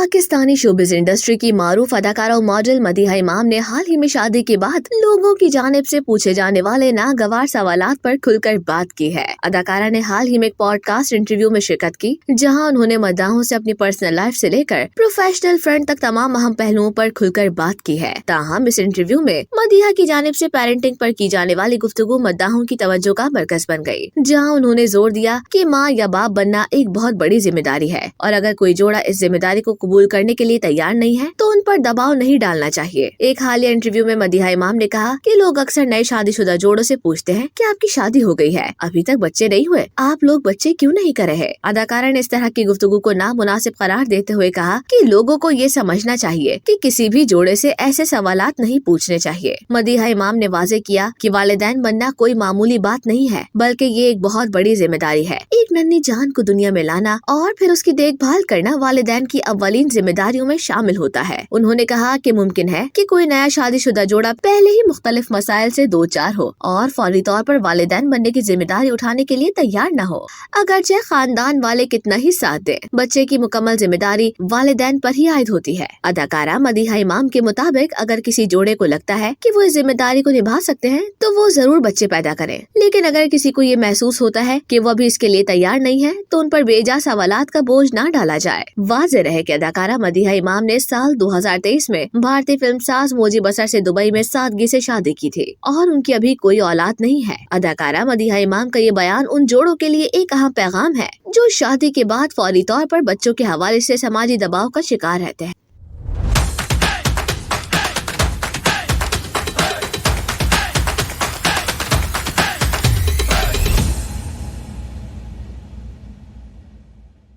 Pakistani showbiz industry की मारूफ अदाकारा और मॉडल मदीहा इमाम ने हाल ही में शादी के बाद लोगों की जानिब से पूछे जाने वाले नागवार सवालात पर खुलकर बात की है। अदाकारा ने हाल ही में एक पॉडकास्ट इंटरव्यू में शिरकत की, जहां उन्होंने मद्दाहों से अपनी पर्सनल लाइफ से लेकर प्रोफेशनल फ्रंट तक तमाम अहम पहलुओं पर खुलकर बात की है। ताहम इस इंटरव्यू में मदीहा की जानिब से पेरेंटिंग पर की जाने वाली गुफ्तगू मद्दाहों की तवज्जो का मरकज बन गई, जहाँ उन्होंने जोर दिया कि माँ या बाप बनना एक बहुत बड़ी जिम्मेदारी है और अगर कोई जोड़ा इस जिम्मेदारी को कबूल करने के लिए तैयार नहीं है तो उन पर दबाव नहीं डालना चाहिए। एक हालिया इंटरव्यू में मदीहा इमाम ने कहा कि लोग अक्सर नए शादीशुदा जोड़ों से पूछते हैं कि आपकी शादी हो गई है, अभी तक बच्चे नहीं हुए, आप लोग बच्चे क्यों नहीं कर रहे। अदाकारा ने इस तरह की गुफ्तगू को नामुनासिब करार देते हुए कहा कि लोगों को ये समझना चाहिए कि किसी भी जोड़े से ऐसे सवालात नहीं पूछने चाहिए। मदीहा इमाम ने वाज़ेह किया कि वालिदैन बनना कोई मामूली बात नहीं है, बल्कि ये एक बहुत बड़ी जिम्मेदारी है। एक नन्ही जान को दुनिया में लाना और फिर उसकी देखभाल करना वालिदैन की अव्वलीन जिम्मेदारियों में शामिल होता है। उन्होंने कहा कि मुमकिन है कि कोई नया शादीशुदा जोड़ा पहले ही मुख्तलिफ मसाइल से दो चार हो और फौरी तौर पर वालिदैन बनने की जिम्मेदारी उठाने के लिए तैयार न हो। अगरचे खानदान वाले कितना ही साथ दें, बच्चे की मुकम्मल जिम्मेदारी वालिदैन पर ही आयद होती है। अदाकारा मदीहा इमाम के मुताबिक अगर किसी जोड़े को लगता है कि वो इस जिम्मेदारी को निभा सकते हैं तो वो जरूर बच्चे पैदा करें, लेकिन अगर किसी को ये महसूस होता है कि वो अभी इसके लिए तैयार नहीं है तो उन पर बेजा सवालात का बोझ न डाला जाए। वाज़ेह रहे कि अदाकारा मदीहा इमाम ने साल 2023 में भारतीय फिल्मसाज मोजी बसर से दुबई में सादगी से शादी की थी और उनकी अभी कोई औलाद नहीं है। अदाकारा मदीहा इमाम का ये बयान उन जोड़ों के लिए एक अहम पैगाम है जो शादी के बाद फौरी तौर पर बच्चों के हवाले से समाजी दबाव का शिकार रहते हैं।